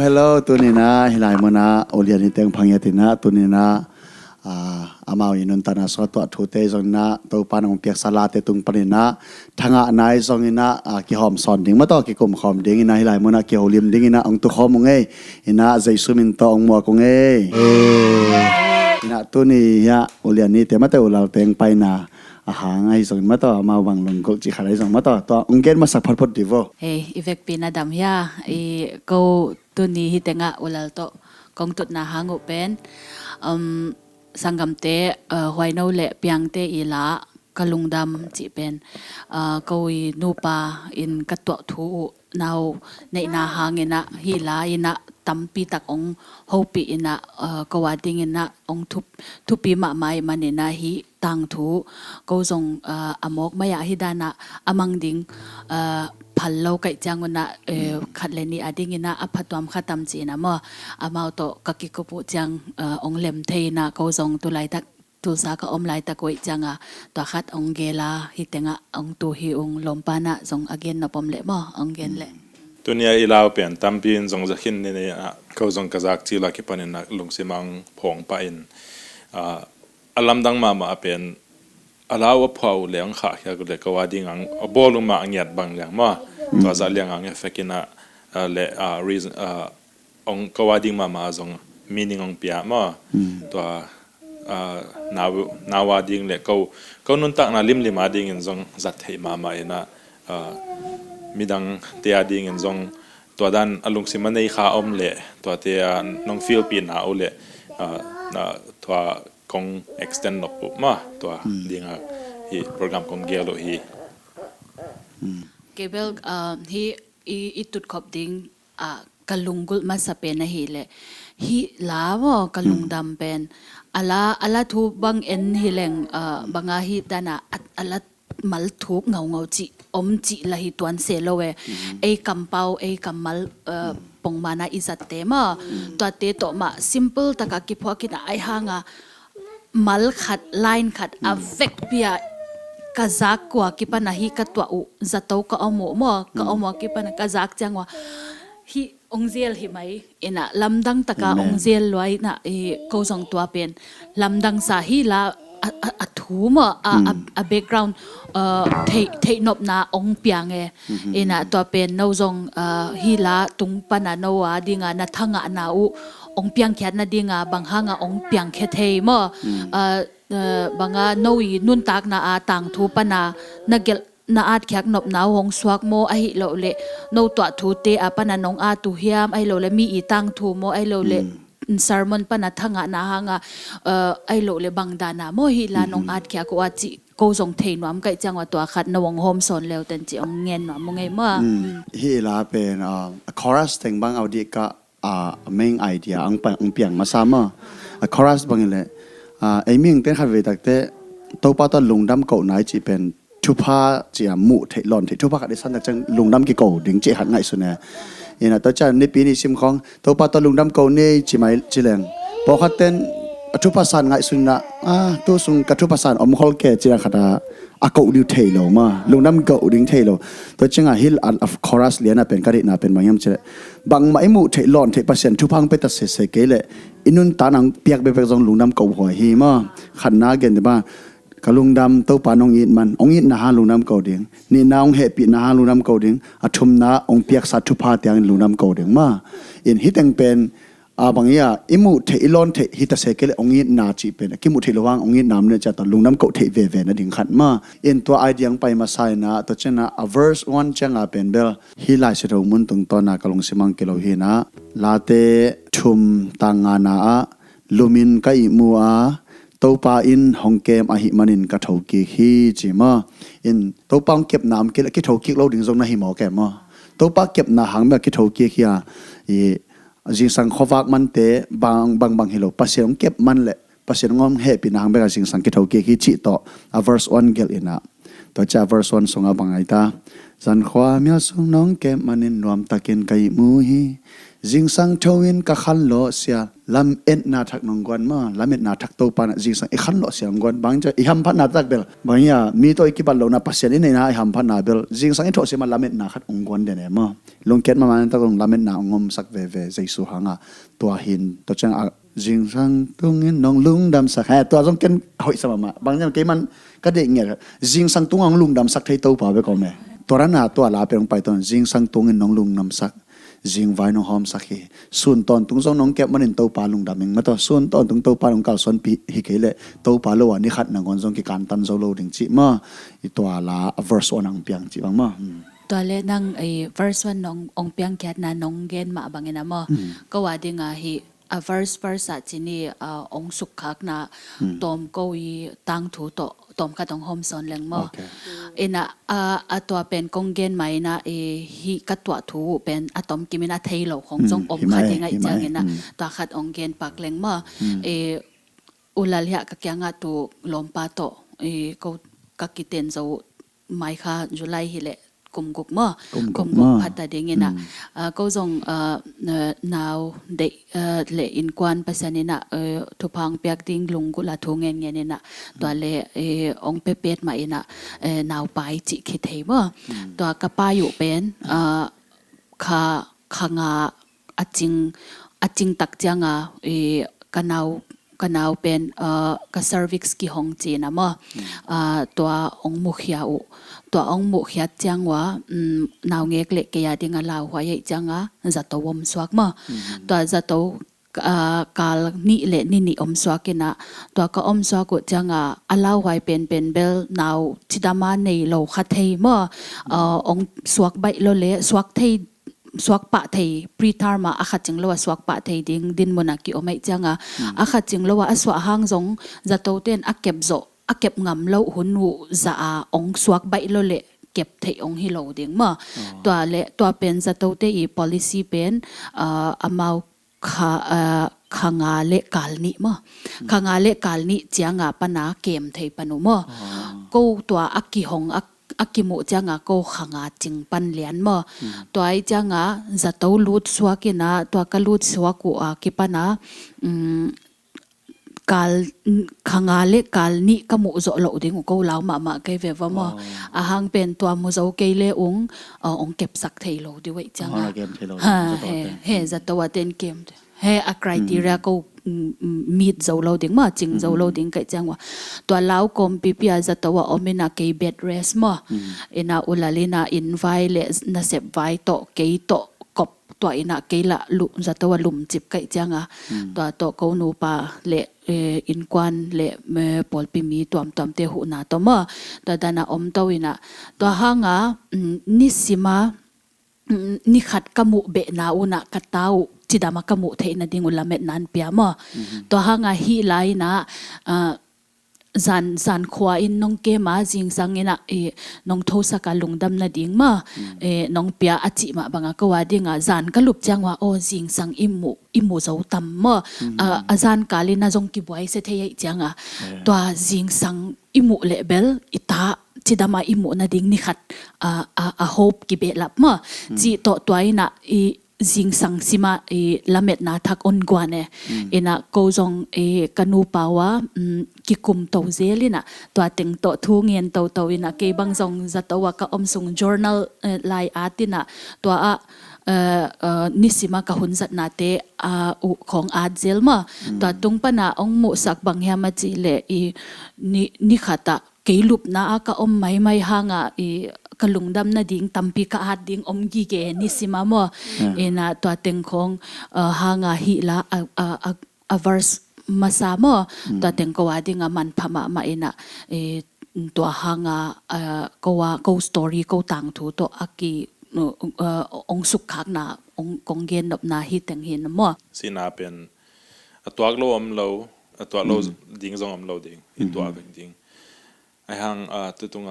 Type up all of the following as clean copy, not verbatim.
hello ตัวนี้นะฮิลายมนะโอเลียนิเตงพังยตินะตัวนี้นะอามาวินุนตานาสตัวทุเตจงนะตัวปานองเปียกสลาเตตุงปนินะทางนายจงอินะกิหอมสอนดิ้งมาต่อกิกลมหอมดิ้งอินะฮิลายมนะกิหอลิมดิ้งอินะองตุขอมงเออินะใจสุมินตองมัวกงเออินะตัวนี้ฮะโอเลียนิเตมาแต่โอลาเตงไปนะอาหารไอ้ส่งมาต่อมาวังลงกุจิขารไอ้ส่งมาต่อตัวองเกนมาสักพัดพอดีวะอีเวกปีนาดำยากูตัวนี้ฮิตงะอุลาโตกองตุดนาหางุเป็นสังกัมเตหวยนูเละเปียงเตอีละกะลุงดำจีเป็นกูนูปาอินกัตตัวทูนาวในนาหางอินะฮิลาอินะตัมปีตักองโฮปีอินะกวาดิงอินะองทุปีมาไมมันอินะฮิตังทูกูส่งอมกไม่อยากฮิดานะอมังดิงพันโลกจังวันน่ะขัดเลนีอดีงินะอภัตวมขัดตำจีนะมั่วอามาโตกักิกปุจังองเล็มเทนะเขาส่งตุไลตักตุสากอมไลตะกุยจังตัวขัดองเกลาฮิตงะองตูฮิองลมปานะส่งอเกนนปมเละมั่วองเกนเละตัวนี้อีลาวเปลี่ยนตั้มปีนส่งจะขึ้นนี่เขาส่งกระจากจีลาคิปันนักลุงสิมังผงไปอินอลัมดังมาเปลี่ยนอาลาวพอเลี้ยงขาอยากเด็กก็ว่าดิ่งบอลลงมาเงียบางอย่างมาตัวจะเลี้ยงเอฟเฟกินะเละreason องก็ว่าดิ่งมาส่ง meaning องเปียมาตัวนาวดิ่งเละเขานุนตักนาลิมมาดิ่งส่งจัดให้มาเองนะมีดังเตียดิ่งส่งตัวด้านอารมณ์สิมันในขาอมเละตัวเตียน้องฟิลปีนหาเละตัวคง extend ออกปุ๊บมาตัวดิ่งฮีโปรแกรมของเกลฮีเกเบลฮีอีตุดขอบดิ่งกะลุงกุลมาสเปนนะฮีเลยฮีลาวกะลุงดำเป็นอาลาทูบังเอ็นฮีแหลงบังอาฮีดานะอาลามัลทูเงาจีอมจีละฮีตวนเซโลเวไอกำเปาไอกำมัลปงมานาอิสัตเตมาตัวเตโตมา simple ตะกะกิพอกินะไอหางมัลขัดไลน์ขัดอเวกเปียกะซักกว่ากิปนะฮีกะตัวอุจะโตกะอโมกะอโมกิปนะกะซักจังว่าฮีองเซลฮิไหมอินะลำดังตะกะองเซลไว้นะเขาส่งตัวเป็นลำดังสาฮีลาทูมbackground เทนบนาองเปียงอินะตัวเป็นนาวงฮีลาตุงปนาโนวาดิงานาทังะนาอุองเปียงแค่นาดิงาบางหางองเปียงแค่เทมบางโนวีนุนตักนาต่างทูปนานาเกลนาอาดแขกนบนาหงสวกโมไอโลเลโนตัวทูเตปนานงอาตุเฮียมไอโลเลมีอีตังทูโมไอโลเลสารมันปนัทงะนาหางไอโลเลบังดานาโมฮิลานงอาดแขกว่าจิกูส่งเทนวมไกจังว่าตัวขัดนวงโฮมสอนแล้วแต่จิองเงินวมไงมั่วฮิลาเป็นคอรัสแต่งบางเอาดีก็main idea ang piang masama chorus bangile aiming ten khawe takte topa to lungdam ko nai chi pen thupa chi mu thei lon thei thupa ka de san chang lungdam ki ko ding che hat ngai sune ina to cha ni pi ni sim khong topa to lungdam ko ne chi mai chi leng po khaten thupa san ngai sunna to sung ka thupa san om khol ke chi khata akau diu thei lo ma lungdam ko ding thei lo to chinga hil an of chorus liana pen ka ri na pen mayam che bang mai mu thei lon thei pasien thupang pe ta se ke le inun tanang piak be jong lungdam ko ho hi ma khan na gen de ba ka lungdam to panong in man ong in na ha lungdam ko ding ni naung he pi na ha lungdam ko ding athum na ong piak sa thupa tyang lungdam ko ding ma in hiteng pen bangia imu the ilon the hita sekele ongi na chi pen kimu the lawang ongi nam ne cha ta lungnam ko the ve ve na ding khat ma in to idea pai ma sai na to chena a verse 1 changa pen bel hi lai se ro mun tung to na kalong simang kilo hi na late thum tangana a lumin kai mu a topa in hongkem a hi manin ka thoki hi chi ma in topang kep nam ke ki thoki lo ding jong na hi mo ke ma topa kep na hang ma ki thoki khia i jing sang khowak man te bang hilo pasien kep man le pasien ngom he pinang be jing sang ki thoki hi chi to a verse 1 gel ina ตัวจะ verse 1 songa bangai ta zan khwa mya sung nong ke manin nuam takin kai mu hi jing sang thawin ka khan lo sia lam et na thak nong gwan ma lam et na thak to pa na jing sang e khan lo sia gwan bang cha i ham phan na tak bel bang ya mi to ikibal lo na pasien ni na i ham phan na bel jing sang e tho se ma lam et na khat ong gwan de ne ma long ket ma man ta long lam et na ngom sak ve ve jaisu hanga to hin to chang jing sang tung in nong lung dam sak ha to jong ken hoi sama ma bang jan ke man ka de nge jing sang tung ang lung dam sak thai to pa be ko me torana to la pe ong pai ton jing sang tung in nong lung nam sak jing vai no hom sakhi sun ton tung jong nong kep manin to pa lung daming ma to sun ton tung to pa lung kal son pi hi kele to pa lo ani khat na gon jong ki kan tan zo lo ding chi ma i to la verse on ang piang chi bang maตัวเลนังไอ้ verse 1น้ององเปียงแคทนะน้องเกนมาบางเงนะมอก็ว่าดิงาฮีverse จินี่องสุขคักนะตอมก็อีตั้งถูตตอมกะตองโฮมซอนแลงมอเอนะตัวเป็นกงเกนไหมนะฮีกะตัวถูเป็นตอมกิมินะเทโลของจงอมคัดยังไงจังเงนะตัวคัดองเกนปักแลงมออุลาเลียกะแกงะตุลมปาโตก็กะกิเตนโซไมค่ะจุไลฮิเลกุมกุกมอกุมกุกพัดตาเดงนะก็จงนาวเดเลอินกวนภาษาเนี่ยนะทุพังเปียกดิ้งลุงกุลาทงเงี้ยเนี่ยนะตัวเลองเป๊ะๆมาเองนะนาวไปจิคิดเทมอตัวกระป้าอยู่เป็นขางาอจิงตักจังกันาวเป็นกับเซอร์วิสกี่ห้องจีนะมอตัวองมุขยาตัวองมุขยาจังว่านาวเงกเล็กยาดิงาลาวหัวใหญ่จังจะตัววมสวกมอตัวจะตัวกาลนี่เละนี่อมสวกินะตัวก็อมสวกุจังลาวหัวเป็นเบลนาวจิดามาในโลคัทเทมอองสวกใบโลเละสวกเทสวกปะไทยปรีทาร์มาอาขัดจิงโลว่าสวกปะไทยดินมนักกิโอไม่จังอาขัดจิงโลว่าสวกหางจงจะโตเต้นอาเก็บโซอาเก็บงำโลหุนหูจะองสวกใบโลเละเก็บไทยองฮิโลเดียงมาตัวเป็นจะโตเตอี policy เป็นอามาขางาเละกาลนี้มาขางาเละกาลนี้จังปนาเกมไทยปนุมากูตัวอักกิหงอากิมุจังก็ขางาจิงปันเลียนมาตัวไอจังจะตัวลูดสวกินะตัวก็ลูดสวกุกิปนะกาลขางาเล็กกาลนี้ก็มุจโลดิ้งก็เล่ามาเกยเวว่ามาหังเป็นตัวมุจเกยเลองเก็บสักเทโลด้วยจังเฮจะตัวเต้นเกมเฮอะไครทีเรียก็มีดเจ้าเราดิ้งมาจิงเจ้าเราดิ้งก็จังว่าตัวเล่าคมปีจะตัวอเมนาเกยเบดเรสมาอุลาลินาอินไวเลน่าเสพไวโตเกยโตกบตัวเกยละลุจะตัวลุมจิบก็จังตัวโตกูนูปาเลอินกวนเลปอลปิมีตัวเตหุนาตัวมาตัวดานาอมตัวอินะตัวหางนิสิมานิขัดกมุเบนาอุนะกัตตาวจิดามากมุเทนดิงอุลาเมตนันเปียมาตัวหางฮีไลนะสันขวาอินน้องเกมาจิงสังเงนะน้องโทสกาลุงดำนาดิงมาน้องเปียอจิมาบังก็ว่าดิงสันก็ลุบจังว่าโอจิงสังอิมูเจ้าตัมมาสันกาลินาจงกิบไว้เสถียจังตัวจิงสังอิมูเลเบลอิตาจิดามาอิมูนาดิงนิขัดโฮปกิเบลับมาจีโตตัวอินะจิงสังสิมาละเม็ดนาทักอนกว่าเนี่ยนะก็จงกันูปาวะกิคุมโตเซลินะตัวติงโตทูเงียนโตนะเกบังจงจะตัวก็อมส่ง journal ไลอาร์ตินะตัวนิสิมากับหุ่นสัตนาเตของอาเจลมาตัวตรงปนาองมุสักบางแฮมาจิเลนิขัตะเกลุบนะก็อมไม่ห่างกลุงดำนาดิ่งตัมปีกอาดิ่งอมกีเกนิสิมาโมนะตัวเต็งของห่างฮิละverse มาสามตัวเต็งก็ว่าดิ่งมันพม่ามานะตัวห่างก็ว่าก็สตอรี่ก็ต่างถูตัวอากีองสุขขักนะองกงเกนดับนาฮิตงเห็นมั้งสินาเป็นตัวโลอมโลตัวโลดิ่งจงอมโลดิ่งอินตัวเป็นดิ่งไอหางตัวตรง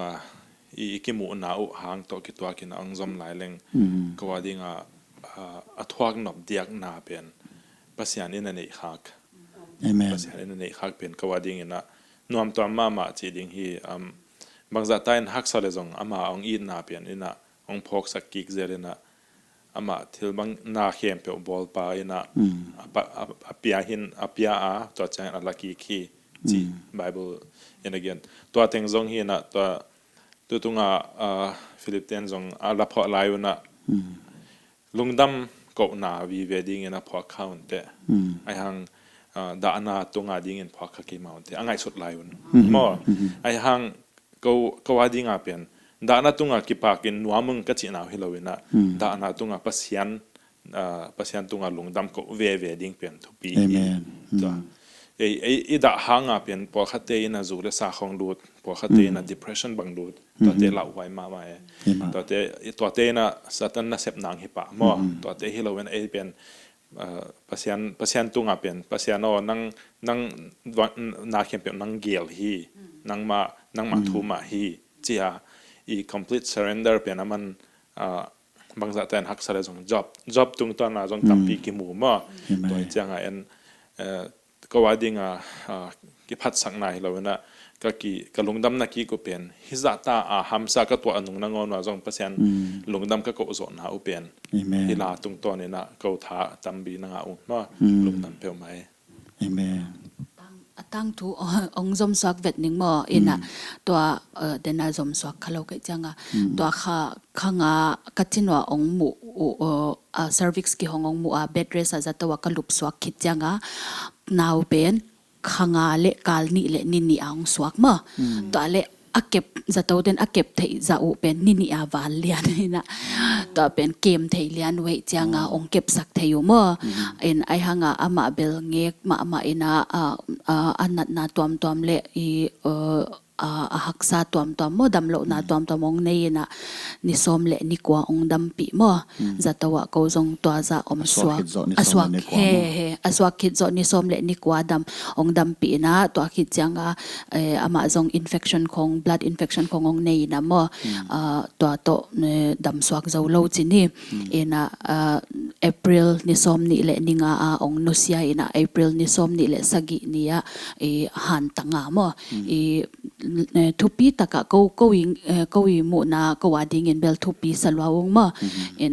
อีกิมูนาอุหางตัวกิตัวกินอังจอมหลายเล่งก็ว่าดิ่งทวกนบเดียกนาเป็นภาษาอินเนยฮักภาษาอินเนยฮักเป็นก็ว่าดิ่งนะนวมตัวมาจีดิ่งฮี บางจะตายหักสเลจงอามาองอีนาเปียนอินะองพกสักกิกเจรินะอามาที่บางนาเข้มเปียวบอลปาอินะอเปียหินอเปียตัวใจอัลลักคีจีไบเบิลยันเกนตัวเต็งจงหินะตัวตุงฟิลิปปินส์จงลับพอลายุนะลุงดำก็นาวีเวดิ้งอินะพอเข้าเตะไอหังดานาตุงดิ้งอินพอเข้ากี่มาเตะอังไงสุดลายุนมอไอหังก็ว่าดิ้งอาเปียนดานาตุงกิปากินนัวมึงก็จีน่าฮิโลวินะดานาตุงปัสยันตุงลุงดำก็เวดิ้งเปียนทุกปีจ้ะดาหางอาเปียนพอขัดเตยนะจูเลสาของดูดพอขัดเตยนะ depression บังดูดตัวเตยเหล่าไว้มาตัวเตยนะสัตว์น่ะเสพนางฮิปะมอตัวเตยฮิโลวินเปียนปัสยันตุงอาเปียนปัสยันนั่งนาเข้มเปียนนั่งเกลฮีนั่งมาทูมาฮีจีอาcomplete surrender เปียนมันบางสัตว์หักสละจง job ตุงตอนน่ะจงตั้มปีกิมูมอตัวเจ้าไงก็ว่าดิ้งกิพัดสังนายเราเนี่ยก็ลุงดำนักก็เป็นฮิซาตาฮัมซาก็ตัวอนุนังอนว่าจงเปอร์เซ็นต์ลุงดำก็โซนหาอุเป็นฮิลาตรงตัวนี่นะก็ท้าตั้มบีนังอาอุ้งว่าลุงดำเปล่าไหมตั้งทูองจอมสวกเวทหนึ่งมออินะตัวเดน่าจอมสวกเขาเกิดจังตัวข้างกัดจินว่าองหมู่เซอร์วิสกี่ห้ององหมู่เบดเรสจะตัวกลุบสวกคิดจังนาวเป็นข้างเละกาลนี่เละนินี่องสวกมอตัวเละอาเก็บจะตัวเดนอาเก็บเทจะอุเป็นนิอาวานเลียนนี่นะตัวเป็นเกมเทเลียนไว้จังองเก็บสักเทอยู่มั้งไอหางอามาเบลเงกมาอินะอันนั้นนาตัวเละหักษาตัวมอดำโลนาตัวมองในนะนิสมเละนิกว่าองดำปีมอจะตัวก็จงตัวจะสวกสวกสวกคิดจนิสมเละนิกว่าองดำปีนะตัวคิดจังอามาจงinfectionของ blood infection ขององในนะมอตัวดำสวกจะโลจินี่นะApril นิสมนี่เละนิงองนุสยานะ April นิสมนี่เละสกินี่หันตังามอทุปีตะกะก็วิมุนาก็ว่าดิ้งเงินเบลทุปีสลวาวงมา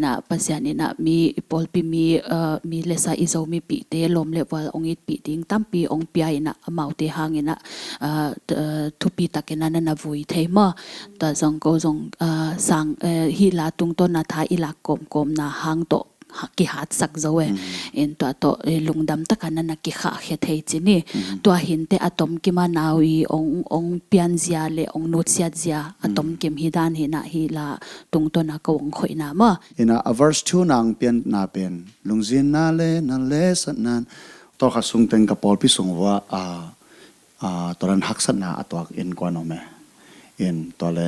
นะปัสยานี่นะมีปอลปีมีเลสาอิโซมีปีเตลมเลวลองอิดปีดิ้งตั้มปีองปีไอนะมาอุเตหางนะทุปีตะกันนั้นนะวุยเทมาแต่จงก็จงสังฮิลาตุงต้นนาทาอิลากกมนะหางโตกิหัดสักเจ้าตัวลุงดำตะกันนั่นกิขาเฮเทจินี่ตัวหินเตอะตอมกิมานาวีองเปียนเจียเลองนุชยาเจียอะตอมกิมฮิดานเฮนะฮิลาตุงตัวนักวงข่อยนามะverse 2นางเปียนนาเป็นลุงจินนาเลสันนันตัวขัดสุงเต็งกับปอลพิสงว่าตัวนั้นหักสันนาตัวอินกวนอเมตัวเล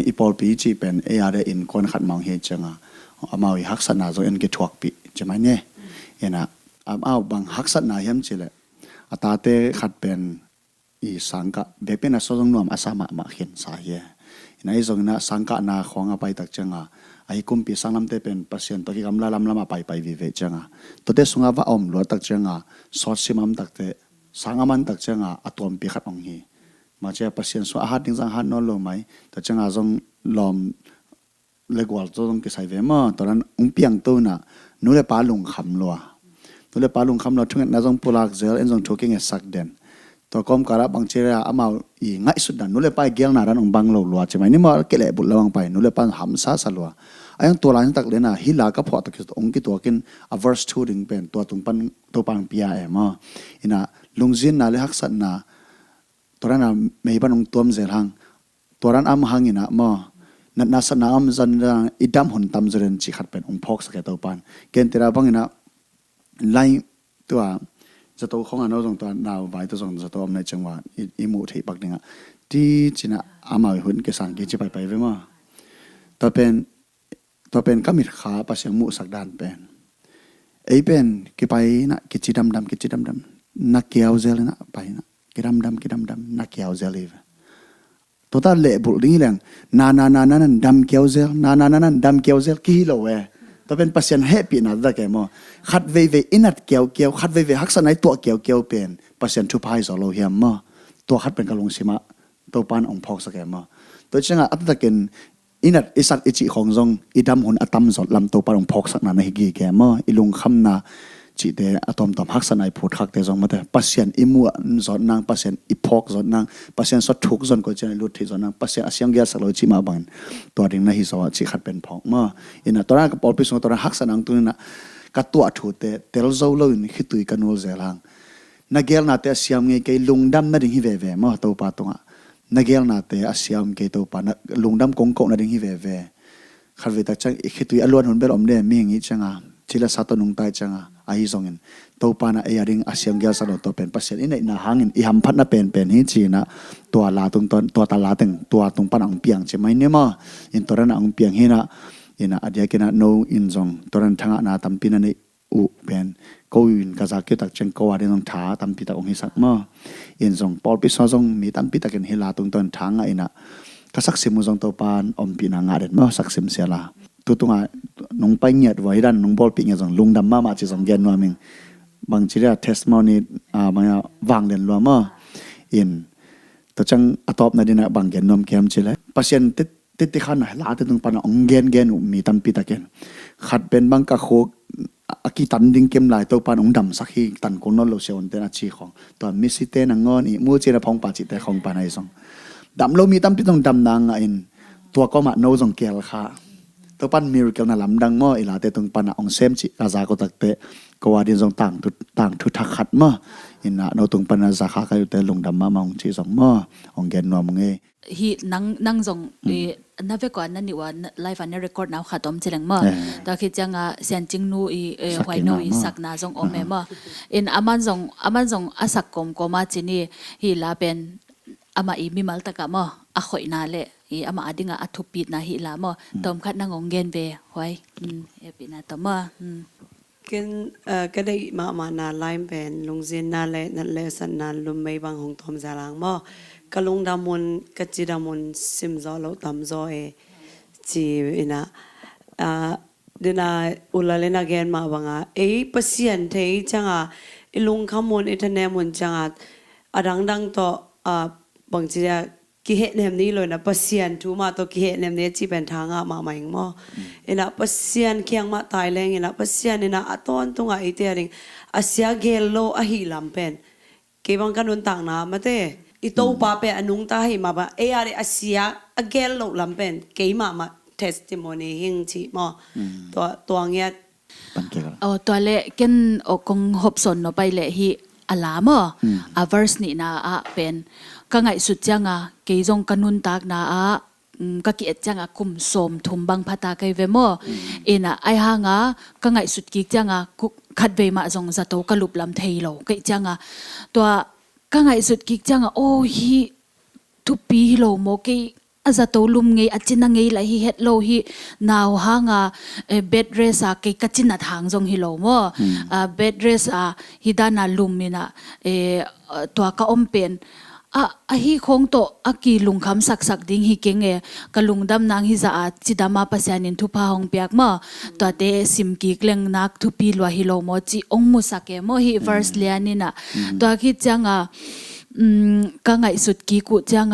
อีปอลปีจีเป็นอะไรอินกวนขัดมองเฮจังอามาวิหักษณะจงเอ็นเกทวกปีจะไม่เนี่ยนะเอาบางหักษณะเห็นสิเลยตาเตขัดเป็นอีสังกะเบเป็นส่วนนวมอาสามะมาเห็นสาเหตุในส่วนนั้นสังกะนาของไปตักจังไอ้กุมปีสังลำเตเป็นเปอร์เซ็นต์ตัวที่กำลังลำไปวิเวจังตัวเตสุงว่าอมหลวตักจังสอดซิมัมตักเตสังอามันตักจังอะตัวปีขัดองฮีมาเจอเปอร์เซ็นต์ส่วนอาหารดิ้งสังหารนอนลงไหมแต่จังจงลมเล็กว่าตัวตรงกิจใส่เวมาตอนนั้นเปียงตัวน่ะนู้นเลยปาลุงคำลัวนู้นเลยปาลุงคำลัวทุกอย่างน่าจงปูลักเซลเอ็นจงทุกอย่างสักเด่นตัวกรมการบางเจริญอามาอีง่ายสุดนั้นนู้นเลยไปเกี่ยงนารันองบังโลลัวใช่ไหมนี่มาเกล็ดบุญระวังไปนู้นเลยปาหำซาสลัวไอ้ยังตัวหลังตักเลยนะฮิลาก็พอตักคือองค์ที่ตัวกินverse 2ถึงเป็นตัวตุงปันตัวปังปียมาอินะลุงจินน่ะเลยฮักสันน่ะตัวนั้นน่ะไม่ปันองตัวมเซลหังตัวนั้นอ้ำหังอินะมานัดนัสนามจันอิดามหุ่นตำจเรนจิขัดเป็นองค์พกสเกตตัวปันเกณฑ์ที่เราบังนะไล่ตัวจะตัวของอันนั้นตรงตัวนาวไว้ตัวตรงจะตัวในจังหวะอิมูที่ปักหนึ่งที่จีน่ะอามาหุ่นเกสังกิจไปเว้มาตัวเป็นก็มีขาปัสยังมุสักด้านเป็นไอ้เป็นกิไปนะกิจดำนักเกี่ยวเจลนะไปนะกิดำนักเกี่ยวเจลิฟตัวตาเละบุรีแหลงนาดำเกียวเซลนาดำเกียวเซลกี่โลเว้ตัวเป็นปัสยันเฮปีนัดได้แก่มอขัดเวอินัดเกียวขัดเวหักษณะตัวเกียวเป็นปัสยันทุพายสโลเฮียมมอตัวขัดเป็นกะลงสิมะตัวปานองพอกสแกมมอ ตัวจังอ่ะอัตตะเกนอินัดอิสักอิจิของจงอิดำหุนอัตมสดลำตัวปารองพกสักนาในฮิกีแกมออิลุงคำนาจีเตอะตอมตอมฮักสนายพูดฮักเตจงมาแต่ปัสเซียนอิมัวสดนางปัสเซียนอิพกสดนางปัสเซียนสดทุกสดก็จะลุดที่สดนางปัสเซียนอาเซียนเกียร์สักโลจิมาบังตัวดิ่งนาฮิสวะจีขัดเป็นพองมาอินะตัวนั้นกับปอลปิสงตัวนั้นฮักสนางตัวนั้นกัตัวถูเตเตลโซโลนขิตุยกันนูเซลังนักเกลนาเตอาเซียมเงยเกลุงดำนาดิ่งฮิเวเวมาตัวปาตงะนักเกลนาเตอาเซียมเกตัวปาลุงดำกงกงนาดิ่งฮิเวเวขัดเวตักจังขิตุยอลวนหุนเบลอมเดมีอย่างนี้จังอ่ะทีละสัตว์นุงไตจังอ่ะอาฮิซงเงินตัวปานะเอียริงอาเซียมเกียร์สโลตัวเป็นปัสเซียนอินในหางเงินอิฮัมพัดน่ะเป็นฮิจีนะตัวลาตรงตัวตาลาตึงตัวตรงปานองเปียงใช่ไหมเนี่ยมาอินตัวนั้นองเปียงฮินะอินะอดียกินะโนอินซงตัวนั้นทั้งนาตัมปินันอุเป็นกูอินกาจากิตักจังกวาดนองท้าตัมปิตักองฮิสักมาอินซงปอลปิซซงมีตัมปิตักเงินฮิลาตรงตัวทั้งอินะก็สักสิมุซงตัวปานอมปีนางาเด็ดมาสักสิมเสียละตัวตรงน้องไปเงียดไว้ด้านน้องบอลปีเงียดซงลุงดำมาจีซงเย็นว่ามิงบางทีเรียกเทสต์มอนี่มาวางเด่นรัวมาอินตัวจังอัตอบนาดินะบางเกนนมเกมเชลเปอร์เซ็นต์ติดขันหลาติดตรงปานองเกนมีตัมปีตะเกนขัดเป็นบางกะโคอากิตันดิ้งเกมหลายตัวปานองดำสักทีตันคนนอลโลเซอนเตนอาชีของตัวมิสิเตนังงอนอีมูเจนะพองปาจิตแต่ของปานไอซงดำโลมีตัมปีตรงดำนางอินตัวก็มาโนซงเกลค่ะตัวปันมิร์เกลน่ะลำดังมั่วอีหลาเตตรงปานองเซมจิกาซาโกตักเตก็ว่าดินทรงต่างทุทักขัดมาอินะโนตรงปัญญาขาก็อยู่แต่ลงดำมามองจีสองมาองเกนนัวมึงเอฮีนังจงนับไปก่อนนั่นนี่ว่าไลฟ์อันนี้เรคคอร์ดnowขัดอมเจริญมาตอนคิดจังเสียงจริงนูไว้นูสักนาจงอมเอมาอินอามันจงอาศักกมก็มาจีนี่ฮีลาเป็นอามาอีมีมัลตะกะมาอาข่อยนาเละอามาอดิงอาทุปิดนาฮีลามาตอมขัดนางองเกนเวไว้เอปินาตอมากันก็ได้มานาไลน์เป็นลงเซนนาเลนั่นเลสันนาลุมไม่บางของทอมซาลังบ่กะลงดามุนกะจิดามุนซิมซอลตำซอจีนะเดน่าอุลาเลนาเกนมาบางปัสเซียนเทจังลุงขมุนอินเทอร์เน็ตมุนจังอดังต่อบางทีกิเหตุเนี่ยนี้เลยนะปัสเซียนทูมาตัวกิเหตุเนี่ยนี้จีเป็นทางมาใหม่งมั้งนะปัสเซียนเคียงมาตายแรงนะปัสเซียนนะอัตอนตรงไอเตียริงอาเซียเกลโลอะฮิลำเป็นเก็บบังกันนุนต่างนะมาเตอิโตปาเปอนุงตาหิมาบะอาเซียอะเกลโลลำเป็นเกี่ยมาเทสติโมนีหิงชีมาตัวเงี้ยตัวเละกันกงหบสนไปเละฮีอลามเวอร์สนี่นะเป็นก็ไงสุดจังเกี่ยงกันนุนตากนะก็เกี่ยจังคุมสมทุมบังพัตาไกเวมไอหางก็ไงสุดกิจังขัดเวมาจงจะโตกลุบลำเทโลกิจังตัวก็ไงสุดกิจังโอ้ฮีทุปีโลโมกิจะโตลุมไงจินไงไหลฮีเฮดโลฮีนาวหางเบดเรสกิกจินนัดหางจงฮิโลโมเบดเรสฮิดานาลุมมินะตัวก็อมเป็นฮีคงโตกีลุงคำสักดิ้งฮีเก่งกลุงดำนางฮิจะจิดามาปัสยานินทุพาหงเปียกมาตัวเตสิมกีเกลงนักทุปีลวฮิโลโมจิองมุสักโมฮีเวอร์สเลียนินะตัวคิดจังก็ไงสุดกีกุจัง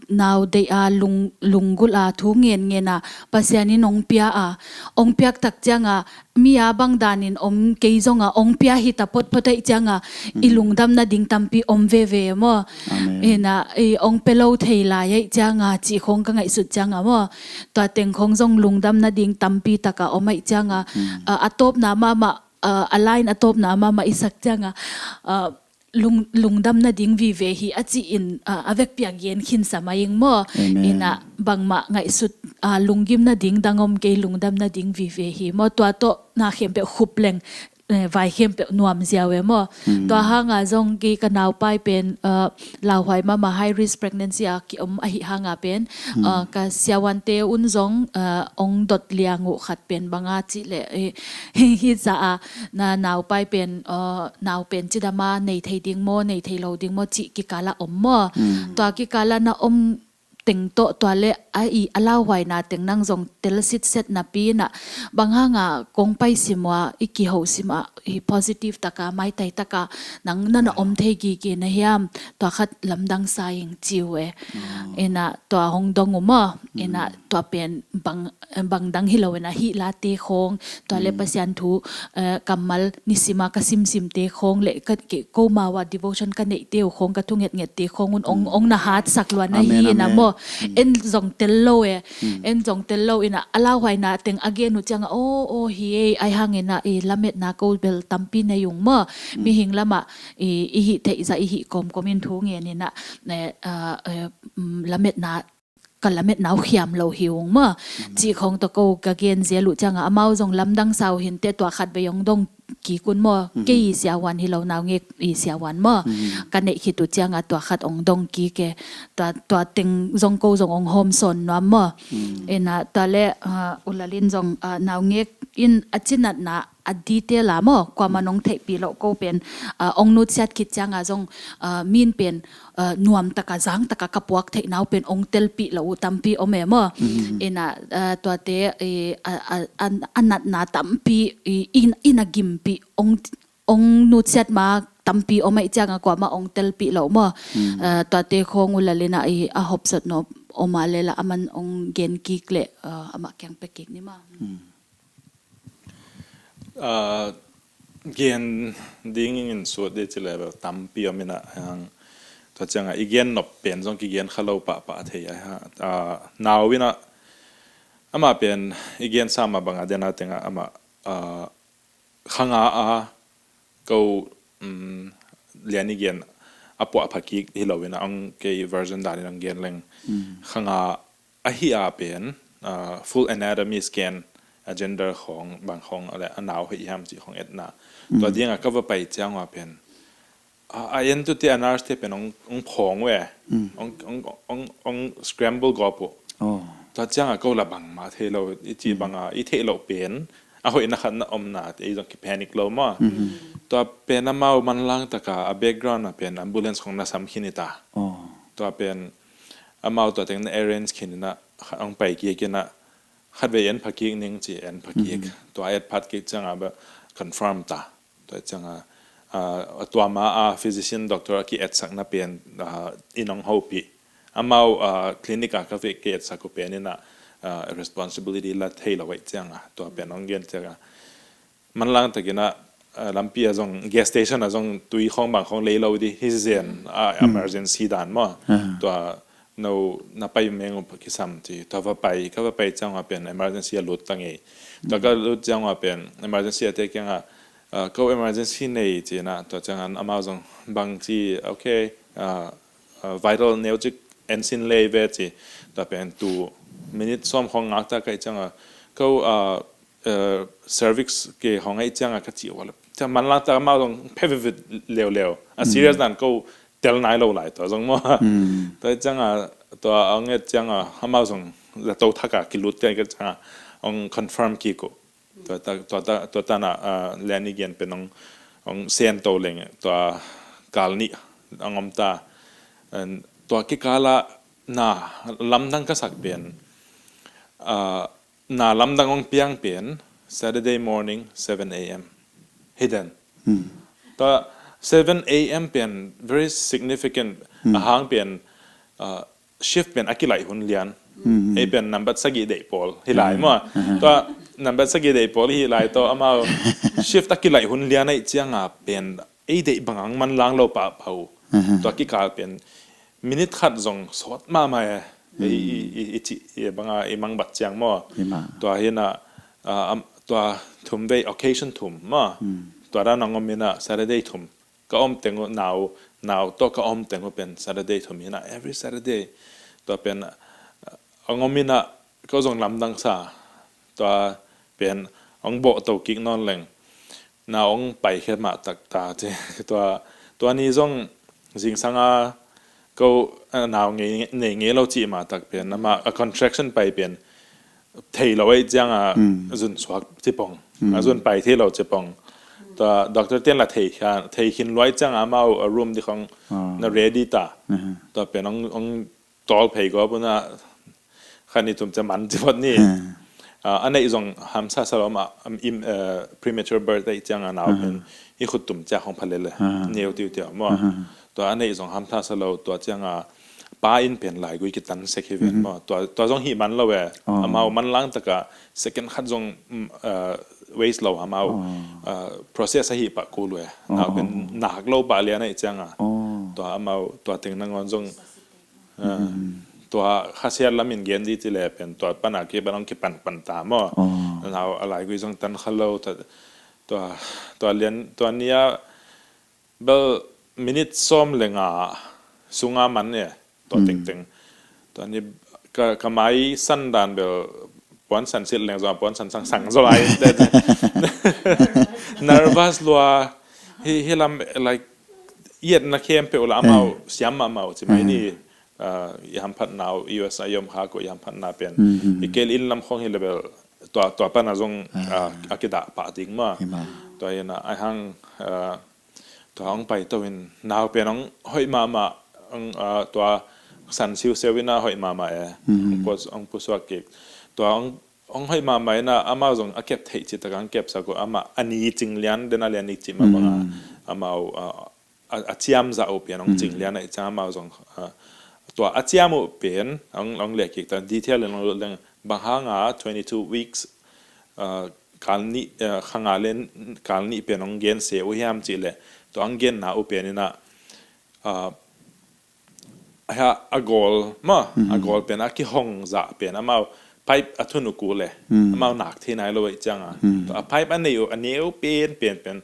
now they are lungul thu ngen na pasiani nong pia ong piak tak changa mia bang danin om keizonga ong pia hi tapot potai changa ilungdam na ding tampi om ve mo ena ong pelo theila ye changa chi khong ka ngai su changa mo to teng khong jong lungdam na ding tampi taka omai changa atop na mama align atop na mama isak changa lungdam na ding vi ve hi achi in avek piang yen khin samaying mo ina bangma ngai sut lungim na ding dangom ke lungdam na ding vi ve hi mo to na khem pe khupleng vai khem pe nuam ziawe mo to hanga jong ki kanau pai pen lawhai ma high risk pregnancy ki hi hanga pen ka siawante un jong ong dot liangu khat pen banga chi le hi za na nau pai pen nau pen chidama nei thei ding mo nei thei lo ding mo chi ki kala om mo to ki kala na om ต็งโตตัวเละอีอลาวไว้นาเต็งนั่งจงเตลสิตเซตนาปีน่ะบางห้างกงไปสิมัวอีกี่หูสิมาอี positive ตะกาไม่ไตตะกานังนั่นอมเทกีกีนะเฮียมตัวขัดลำดังสายจิวเอ็นะตัวหงดงอุมเอ็นะตัวเป็นบางดังฮิโลเวนะฮิลาเตคงตัวเละปัสยันทูกัมมัลนิสิมากัสิมเตคงเละก็เกโกมาว่า devotion กันเนเตียวคงกระทุ่งเงียเตคงองนะฮัดสักลวนนะฮีนะโมเอ็นจงเตลโลเอ็นจงเตลโลเอ็นะอลาวไว้นะเต็งอเกนุจังโอ้ฮีไอฮังเอ็นะละเม็ดนะกูเบลตัมปีนยุงเมื่อมีหิงละมาอีหิเทอิซาอีหิกอมมินทูเงียนี่นะละเม็ดนะกันละเม็ดหนาวเขียมเราหิวเมื่อจีของตะโกกะเกนเสียลุจังอามาจงลำดังสาวเห็นแต่ตัวขัดไปยองดงกี่กุนเมื่อกี่เสียวันที่เราหนาวเงกอีเสียวันเมื่อกันในคิดตุจังตัวขัดองดงกี่แกตัวติงจงโกจงองโฮมสนนัวเมื่อเอ็นะตัวเล่อุลลินจงหนาวเงกอินอจินัดนะอดีเตลามอกว่ามันองเทปีเราก็เป็นองนุชยัดคิดจังจงมีนเป็นนวมตะกะจังตะกะกระปวกเทนาวเป็นองเตลปีเราตัมปีอเมเมอเอ็นะตัวเตอันนัดนาตัมปีอินากิมปีองนุชยัดมาตัมปีอเมจังกว่ามาองเตลปีเราเมอตัวเตคงอุลเลนะหอบสดนบอมาเลละมันองเกนกิกเลมาแกงเปกิกนี่มาเกียนดิ้งอินสุดเดจิเลแบบตั้มปีอมินะฮังตัวจังอีเกียนนบเปลี่ยนจงกีเกียนขลุ่ยปะเทียฮะนาววินะอามาเปลี่ยนอีเกียนสามาบังอาเดนะเต็งอามาข้างก็เรียนอีเกียนอปวพักกิฮิโลวินะองเกย์เวอร์ชันดารินังเกียนเล็งข้างฮีอาเปลี่ยนfull anatomy scan agenda ของบางของอะไรอันหนาวให้ยามจีของเอ็ดนาตัวเดียงก็ว่าไปเจ้าว่าเป็นอันตุที่อันนั้นที่เป็นองผงเว้อง scramble กอบตัวเจ้าก็ระบังมาเทโลจีบังอีเทโลเป็นเอาอินนักนักอมนาที่ต้องคิดแพนิคโลมาตัวเป็นน้ำมันมันลังตะกา background เป็น ambulance ของนักสัมขินิตาตัวเป็นน้ำมันตัวเต็งใน arrange ขินินะองไปเกี่ยกินะขัดไปยันพักกิกนิ่งจียันพักกิกตัวไอ้พักกิกจังแบบ confirm ตาตัวจังตัวมาphysician doctor qui เอ็ดสักนับเป็นอินองฮูปีอามาคลินิกก็ฟิกเอ็ดสักก็เป็นนี่นะresponsibility ละเทลไว้จังตัวเป็นองเงินจังมันลังตะกี้นะลำปีจง gas station จงตุยของบางของเลยเราดิ his zen emergency ด่านมั้งตัวเรานับไปเมืองอุปกิสัมที่ถ้าว่าไปจังว่าเป็น emergency หลุดตั้งเองแต่ก็หลุดจังว่าเป็น emergency ที่ยังก็ emergency ในจีน่ะตัวจังอันอามาจงบางทีโอเคvital neurologic ensign level จีแต่เป็นตัว minute ซ้อมของนักตะไกจังก็cervix เกี่ยของไอ้จังก็จีว่าจะมันลังแต่อามาจง pivot เร็วๆserious นั่นก็เตลนายเราหลายตัวจังมั้งแต่จังตัวอังเกตจังอามาจงจะตัวทักกิลุตเตก็จังอง confirm กี่กูตัวตาน่ะเรียนอีกอย่างเป็นองเซียนโตเล็งตัวกาลนี่องอมตาตัวกิกาละน่าลำดังก็สักเปลี่ยนน่าลำดังองเปียงเปลี่ยน Saturday morning 7 a.m. hidden ตัว7 a.m. เปลี่ยน very significant ห่างเปลี่ยนshift เปลี่ยนอักไลหุ่นเลียนเป็นนับบัตรสกิเดย์พอลฮิไลมั้งตัวนับบัตรสกิเดย์พอลฮิไลตัวอามา shift อักไลหุ่นเลียนไอ้เจ้าเป็นเดย์บางมันล้างเราปะเผาตัวกิกาเป็นมินิขัดจงสดมาไหมบางมังบัตรเจ้ามั้งตัวเห็นตัวทุ่มเว occasion ทุ่มมั้งตัวด้านน้องมีน่ะ Saturday ทุ่มก็อมเต็งหนาวตัวก็อมเต็งเป็น Saturday ทุ่มนี่นะ every Saturday ตัวเป็นองมินะก็ส่งลำดังซาตัวเป็นองโบตัวกิกนอนเล็งน่าองไปแค่มาตักตาเจตัวนี้ส่งสิ่งสังก็น่าเงี้ยเราจีมาตักเป็นมา contraction ไปเป็นเทเราไว้จังจุนสวักจีปองจุนไปที่เราจีปองตัวด็อกเตอร์เตียนละเทหินไว้จังอามารูมที่ของน่า ready ตาตัวเป็นอง ตอลเพย์ก็ปุ่นขันนี้ตุ่มจะมันจีบนี่อันนี้อีกฮัมซาสลามpremature birth ได้จังอันเอาเป็นอีขุดตุ่มจะของพันเลยเนียวติวเดียวมั่วตัวอันนี้อีกฮัมซาสลามตัวจังป้าอินเป็นหลายกุยกิตันเซคิเวนมั่วตัวจงหิมันละเวมามันล้างตะกะ second ขัดจงwaste เรามาprocess หิปะกูเลยเอาเป็นหนักโลบาเลียนไอ้จังตัวมาตัวถึงนั่งงอนจงตัวข้าเสียละมินเกนดีที่เลยเป็นตัวปัญหาเกี่ยวกับน้องเกี่ยวปันตามอ่ะเราอะไรกุยจงตันฮัลโหลตัวเรียนตัวนี้เบลมินิทซ้อมเลยงาสุงามันเนี่ยตัวตึงตัวนี้ก็ไม่สั้นดันเบลปอนสันสิลเลยจ้ะปอนสันสั่งสลาย nervous ลัวเฮลัม like เย็นนักเข้มเปล่าละมาเสียมมาใช่ไหมนี่ยามพัฒนา US ยามหาก็ยามพัฒนาเป็นอีกเกลินลำของเฮเลเบลตัวปัญหาจงอากิดาปะดิ่งมาตัวยันไอหังตัวห้องไปตัวเป็นนาวเป็นน้องห้อยมาตัวสันซิวเซวินาห้อยมาองผู้สวกเกตัวองห้อยมานะอามาจงอาเก็บเทจิตกังเก็บสักอามาอันนี้จริงเลียนเดนเลียนนี่จิมาบังอามาอาเจียมจะเอาเปลี่ยนองจริงเลียนไอ้จ้ามาจงตัวอาเจียมเปลี่ยนองเรียกอีกแต่ดีเทลเรื่องบางครั้ง22 weeks การนี้ข้างเล่นการนี้เป็นองเกณฑ์เสียวิญญาณจิเลยตัวองเกณฑ์น่าอุปนินะagol เป็นอากิห้องจะเป็นอามาไปอัตุนุกูเลยอามาหนักที่ไหนเลยจังตัวไปอันนี้เปลี่ยน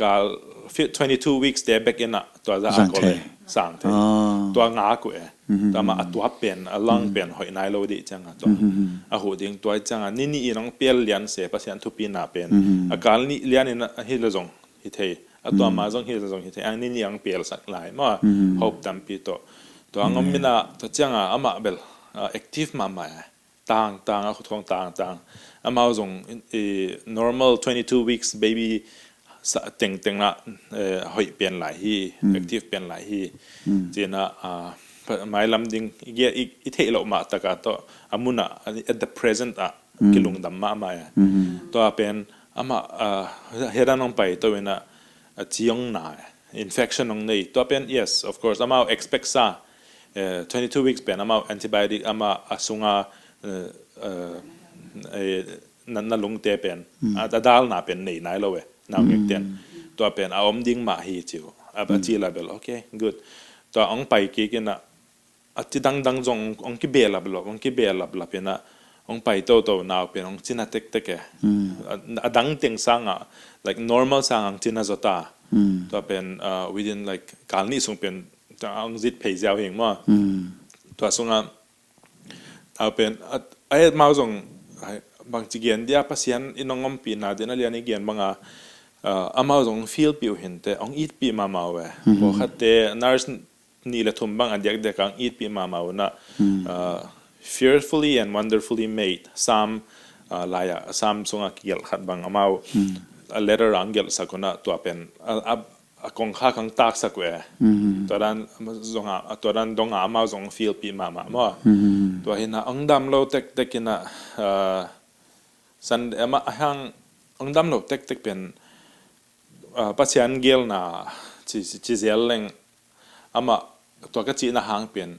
การ22 weeks เดี๋ยวเบกินะตัวจะ agol เลยสั่งเถอะตัวงากูตัวมาตัวเป็นลังเป็นหอยนายโลดิจังตัวหูดิ้งตัวจังนี่น้องเปลี่ยนเลียนเสียภาษาทุปีนาเป็นอาการนี้เลียนนี่ฮิลจงฮิเทตัวมาจงฮิลจงฮิเทอันนี้ยังเปลี่ยนสักหลายมาฮอบดัมปีตัวงอมินะตัวจังอามาเบลactive มาต่างเขาท้องต่างอามาจงnormal 22 weeks babyตึงนะหอยเปลี่ยนหลายที่ active เปลี่ยนหลายที่เจนะหมายลำดิ่งอีเทเรามาตะกัตัวอามุนะ at the present กิลุงดำมาตัวเป็นอามาเฮรันลงไปตัวเป็นจียงหนา infection ลงในตัวเป็น yes of course อามา expect ซะ22 weeks เป็นอามา antibiotic อามาสุงานั่นลงเตเป็นดาลน่าเป็นไหนเราเว้นาวเงี้ยเตียนตัวเป็นเอาอมดิ้งมาฮีจิวจีลาเบลโอเค good ตัวองไปกี่กันนะที่ดังจงองกิเบลาเบลองกิเบลาเบลเป็นนะองไปโตนาวเป็นองจินาเต็กดังเตียงสังlike normal สังจินาจตาตัวเป็น within like การนี้ส่งเป็นตัวองจิตเพย์เจ้าเองมั้งตัวส่งเอาเป็นไอ้มาส่งบางจีเกียนเดียพัศยันอินองอมปีนาเดนเลียนเกียนบางอามาจงฟีลปิวเห็นแต่องอีทปีมาเว้บอกขัดแต่นารส์นี่แหละทุ่มบางอันเดียกเด็กองอีทปีมานะfearfully and wonderfully made ซ้ำลายซ้ำส่งเกี่ยวขัดบางอามาletter รังเกี่ยวสักคนตัวเป็นกองข้าขังตักสักเว้ตัวนั้นจงตัวนั้นดงอามาจงฟีลปีมาตัวเห็นองดำเราเต็กนะสันมาหังองดำเราเต็กเป็นปัจจัยเกลน่ะจีเซลเลงอามาตัวก็จีน่าหางเป็น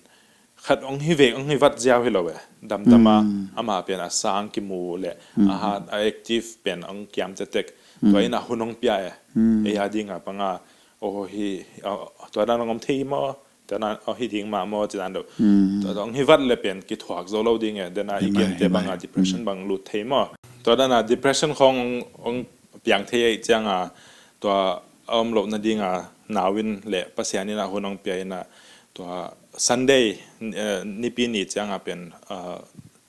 ขัดองฮิเวกองฮิวัดเจ้าให้เราเว้ดำมาอามาเป็นสร้างกิมูเละอาหารแอคทีฟเป็นองเกียมเต็กตัวนี้น่ะหุ่นองเปียเอียดิ้งอ่ะปังโอ้ฮีตัวนั้นองทีมแต่นั้นเอาฮิดิ้งมาจะนั่นดูตัวองฮิวัดเลยเป็นกิถวักโซโลดิ้งเดน่าอีเกียนเตบังdepression บังลุดเทมตัวนั้นdepression ขององเปียงเทจังตัวหลบนั่นดิ้งหนาวินเละภาษานี่นะหุ่นองเปียน่ะตัว Sunday นี่ปีนี้จังเป็น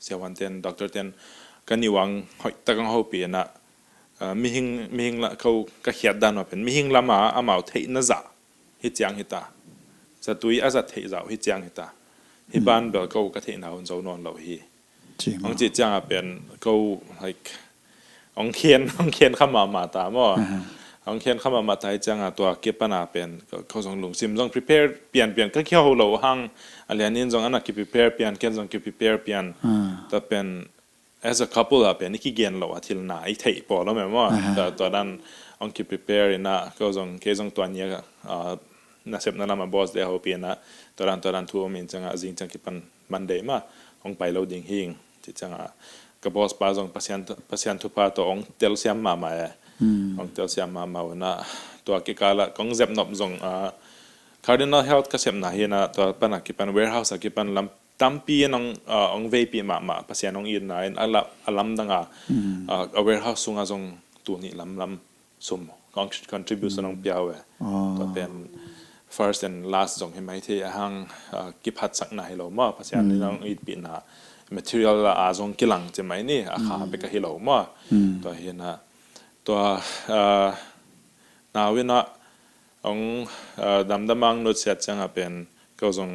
เสียวันเต็นด็อกเตอร์เต็นกันนี่วังหอยตะกังเขาเปียน่ะมีหิงละเขาก็เขียนดันว่าเป็นมีหิงละมาอามาเทน่าจะฮิจังฮิตาจะตุยอาจะเทจะฮิจังฮิตาฮิบ้านเบลเขาก็เทน่าวันเจ้านอนเราฮีองจิตจังเป็นเขา like องเขียนเข้ามาตามว่า องเขียนเข้ามาไทยจังตัวเก็บปัญหาเป็นเขาส่งลงซิมส่ง prepare เปลี่ยนก็เกี่ยวเราห้างอะไรนี้ส่งอันนั้นก็ prepare เปลี่ยนเขียนส่งก็ prepare เปลี่ยนแต่เป็น as a couple เป็นนี่กี่เกณฑ์เราที่ไหนไทยพอแล้วไหมว่าแต่ตัวนั้นองก็ prepare นะเขาส่งเคส่งตัวนี้ก็น่าเสพนั่นมา boss เดี๋ยวเขาเปลี่ยนนะตัวนั้นทัวร์มินจังจริงจังกี่ปันมันเดย์มาองไปเราดิ่งหิงที่จังก็ boss ป้าส่งpasienทุกป้าตัวองเตลเซียมมาองเตลเซียมมาวันน่ะตัวกี่กาละกงเจ็บนบส่งcardinal health ก็เสพนะเห็นนะตัวปัญหากี่ปัน warehouse กี่ปันลำตั้มปีองเวปีมา pasien องอินนะอัลลัมดังwarehouse ส่งส่งตัวนี้ลำสมcontribution องเปียวตัวเป็น first and last ส่งให้ไหมที่ห้างกิบหัดสักหน่อยเรามา pasien นี่องอินปีนะ material ส่งกี่หลังจะไหมนี่ขาไปกับเรามาตัวเห็นนะตัวนาวินะองดำมังนุชเสจังเป็นก็ส่ง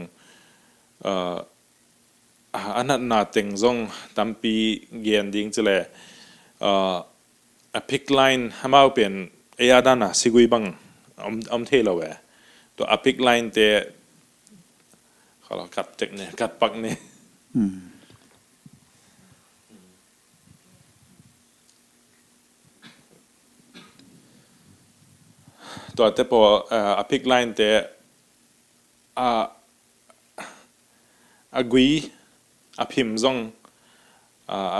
อันนั้นนาติงส่งตั้มปีเกียนดิ้งจะเลยพิกไลน์ฮามาเป็นเอียดานะสิกุยบังเทลเวตัวพิกไลน์เตะเขาเรากัดเจ็กเนี่ยกัดปักเนี่ยตัวเตปอพิกไลน์เตกุยพิมซง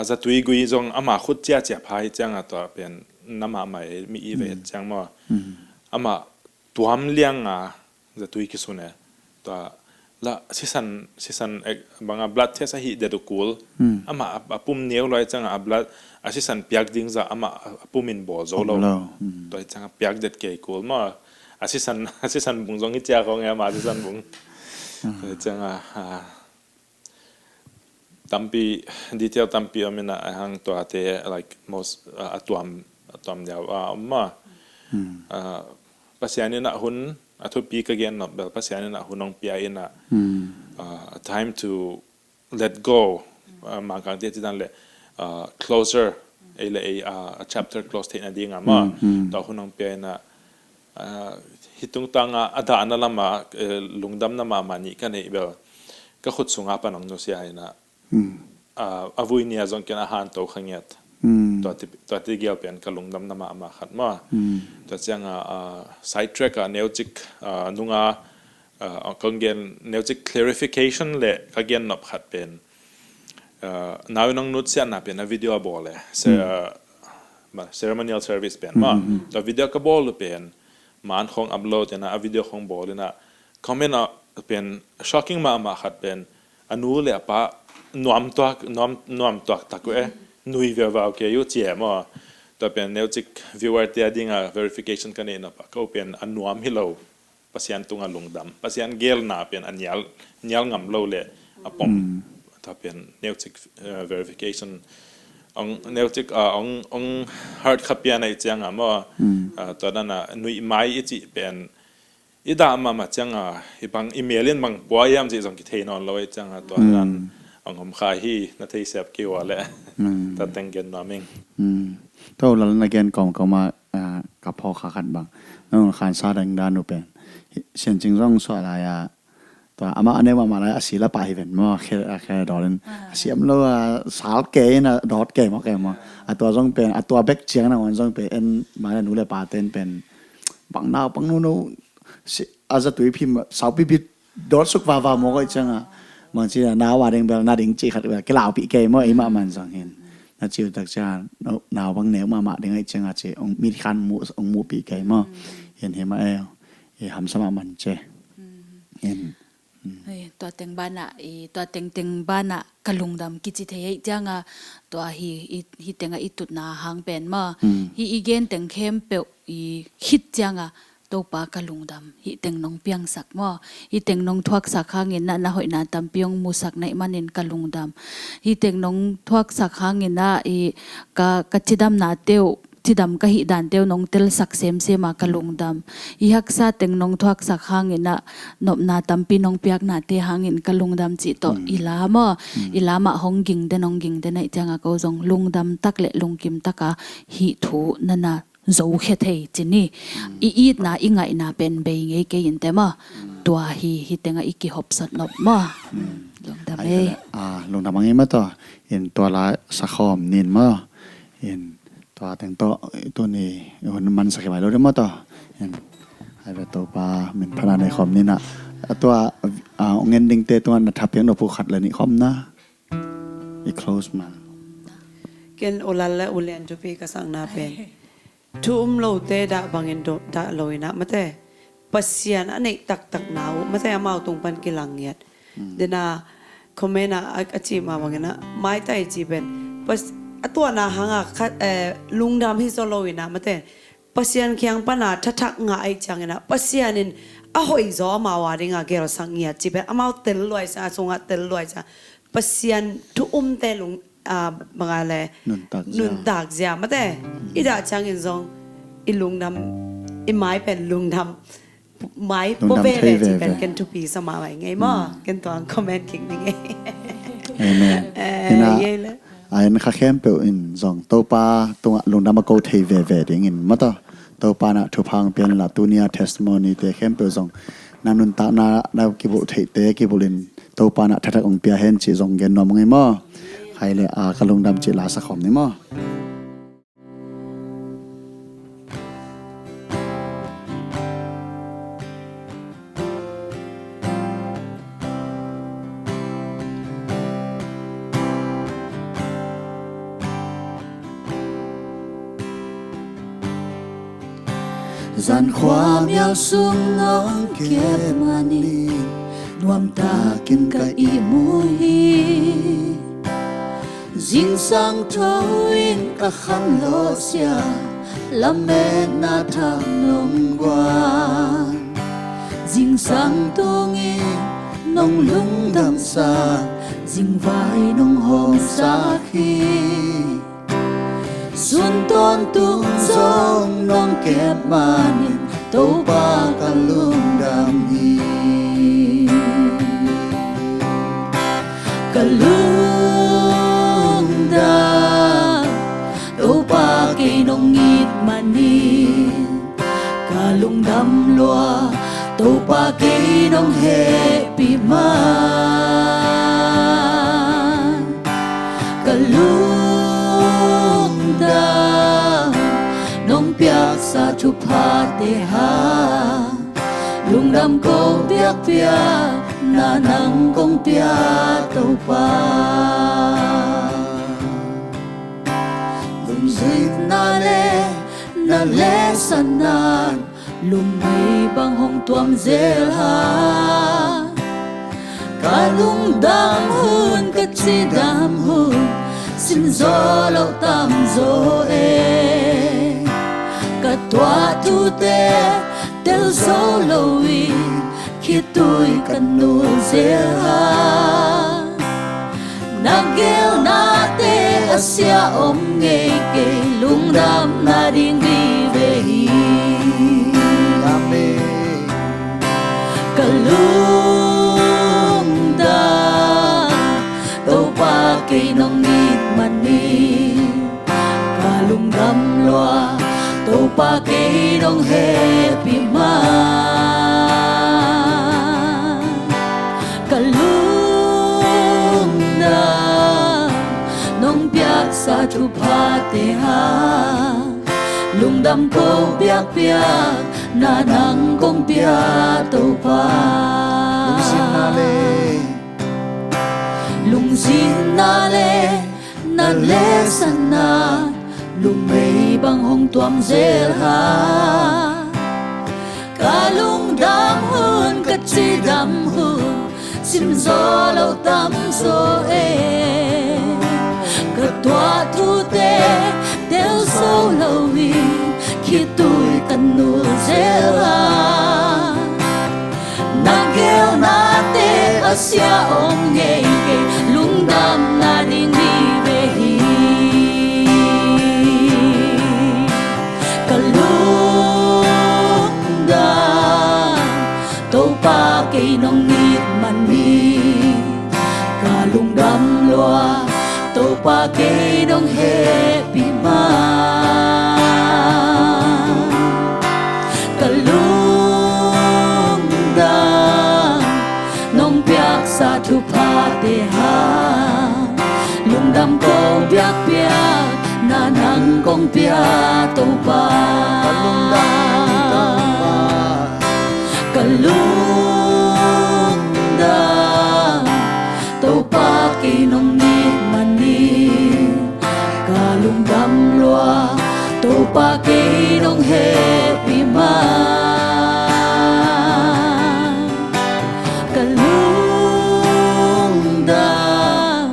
จะตุยกุยซงมาขุดเจ้าพายจังตัวเป็นน้ำมาใหม่มีอีเวนต์จังมามาตัวมเลี้ยงจะตุยกิสุเนี่ยตัวละสิสันบางบลัดเทสหิเดตุกูลมาปุ่มเนี้ยลอยจังบลัดสิสันเปียกดิ้งจะมาปุ่มินบ่อโซโลตัวจังเปียกเด็ดเกยกูลมาสิสันบุงซงฮิเจ้าของเงี้ยมาสิสันบุงจังตั้มปีดีเทลตั้มปีอามินะหางตัวเตะ like most ตัวเดียวมาภาษาเนี่ยนะหุ่นทุกปีก็เกินนะแบบภาษาเนี่ยนะหุ่นน้องปีไอ้นะtime to let go มาการที่จะนั่นเลยcloser ไอ้เลยchapter close ที่นั่นดีงามาต่อหุ่นน้องปีไอ้นะฮิตุงตังอาดานั่นละมาลุงดำนั่นมานี่กันเนี่ยแบบก็ขุดสุงอาปนังนุเสียไอ้นะอาวุธเนี่ยจงกินอาหารโตขังเงียดตัวที่เกี่ยวเป็นกลุงดำน้ำมาขัดมาตัวเจ้าside trackเนวจิกนุ่งก็เกินเนวจิก clarification เลยก็เกินนับขัดเป็นนาวินองนุชเสียนะเป็นวิดีโอบอลเลยceremonial service เป็นมาตัววิดีโอก็บอลเป็นมันของอัพโหลดนะวิดีโอของบอลนะคอมเมนต์เป็น shocking มาขัดเป็นอนุเลยปะนวมตัวตะกุนุยเวลว่าโอเคยุเจียมาตัวเป็นเนวจิก viewer เดียดิ้งverification กันเองนะปะก็เป็นอันนวมฮิโลภาษาตุงลงดำภาษาเกลน่ะเป็นอันยาลงำโลเลยปมตัวเป็นเนวจิก verification องเนวจิกอง hard ขับเปียในเจียงมาตัวนั้นนุยไม้อีจิเป็นอีดามาจังบางอีเมลบางปัวยามจีจงกิเทนอนลอยจังตัวนั้นองผมขายฮีนาทีเสพเกี่ยวอะไรแต่แต่งเกินน้ำเองตัวเราในเกณฑ์ก็มากับพ่อขาขันบางนั่นขันซาดังดานุเป็นเช่นจริงต้องสวดอะไรตัวอามาอันนี้มาอะไรศิลปะอีเวนต์มาแค่ดอลน์เสียมแล้วสาวเก๋นะดอทเก๋มาตัวต้องเป็นตัวเบ็กเชียงนะวันต้องเป็นมาแล้วหนูเลยปาเต้นเป็นบางนู้นอาจจะตัวพิมพ์สาวพิพิธดอทสุกวาโมก็จังบางทีน้าวาเด้งแบบน้าเด้งจีขัดแบบกล่าวปีเกย์มั่วไอ้มามันสังเห็นน้าจิวตักจานน้าวบางแนวมาเด้งไอ้จังอาเจองมีคันมูปีเกย์มั่วเห็นมาทำสมามันเจเห็นตัวเต็งบ้านตัวเต็งบ้านกะลุงดำกิจิเทยจังตัวฮีเต็งอีตุดนาหางเป็นมาฮีอีเกนเต็งเข้มเปลฮิตจังตัวปากะลุงดำฮิเต็งน้องเปียงสักมาฮิเต็งน้องทวักสักหางเงินน่ะหอยนาตำเปียงมูสักในมันเห็นกะลุงดำฮิเต็งน้องทวักสักหางเงินน่ะกะจิดำนาเตียวจิดำกะฮิดันเตียวน้องเตลสักเซมากะลุงดำฮิฮักษาเต็งน้องทวักสักหางเงินน่ะนบนาตำปีน้องเปียกนาเตหางเงินกะลุงดำจิโตอีลามาหงกิงเดน้องกิงเดในจังก็จงลุงดำตักเละลุงกิมตักฮิถูนั่นน่ะ dấu khét hay chỉ ni ít na ingai na pen bay ngay cái in thế mà tua hi tiếng ai kỳ hộp sắt nộp mà Lungdam ấy Lungdam ang ima to in tua la sa khom nin ma in tua teng to ni man sa kemai lo de ma to in ai ba to pa min phana nei khom ni na tua ngen ding te tua na thap yang no pu khat la ni khom na i close ma ken ULal la ulian to pe ka sang na pen thum lo te da bangin do da loina mate pasian anei tak nau mate amau tung pan kilang yat dena komena achi ma bangena mai tai chi ben pas atua na hanga Lungdam hi soloina mate pasian kyang pana thatak nga ai changena pasianin ahoi zo ma wa ringa gero sangia chi ben amau tel loi sa songa tel loi sa pasian tu te lung mga le nun tak zia mate ida changin zong Lungdam mai pen Lungdam mai po vele chi pen ken tu pi sama mai ngai mo ken tuang comment king ni ngai amen ina ai na kha khem pe in zong to pa tung Lungdam ko thei ve ding in ma to pa na thu phang pen la tunia testimony te khem pe zong nanun ta na ki bu thei te ki bulin to pa na thatak ong pia hen chi zong gen nom ngai mo khai le ka Lungdam chi la sa khom ni mo gian khoa miao sum nong kep mani nuam ta kin ka i mui jing sang thoin ka kham lo sia lame na thang nong wan jing sang tongi nong Lungdam sa jing vai nong hom sa khi xuân tôn tung sông nong kẹp mani tâu ba ka Lungdam hi ka Lungdam tâu ba cây nong ngit mani ka Lungdam loa tâu ba cây nong happy man ka nong piak sa thu pha te ha Lungdam ko piak na nang kong pia to pa lung zit na le sanan lung mai bang hong tuam zel ha ka Lungdam hun ka chi dam hun xin gió lâu tam gió cả tua tu te tel sâu lâu vi khi tôi cần nụ dễ ha nàng kêu na te asia om nghe kê Lungdam na ding đi về hi cả Lungdam tâu pa cây nong ngit mani ka Lungdam loa tâu pa cây nong happy man ka Lungdam nong piak sa thu pha te ha Lungdam ko piak na nang kong pia tâu pa lung zin na le sana lung mei bang hong tuam zel ha ka Lungdam hun ka chi dam hun sim zo lâu tam zo ka tua thu te del so lâu vi khi tôi cần nụ zel ha nàng kêu na te asia om nghe kê Lungdam na ding đi về hi ka Lungdam tâu pa cây nong ngit mani ka Lungdam loa tâu pa cây nong happy man đam công biak bia na nang công bia tàu ba Lungdam tàu ba kỳ nông ni mani Lungdam loa tàu ba kỳ nông happy ma Lungdam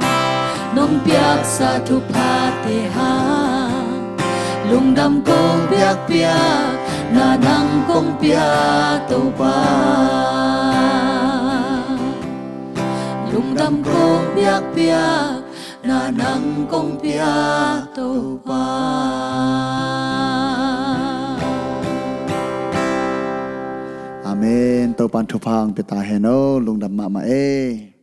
nông biak sa thu pa te ha Lungdam công biak biak na nang công biak tàu ba Lungdam công biak biak na nang công biak tàu ba Amen. Tau pan thu phang peta heno lungdam ma ma e.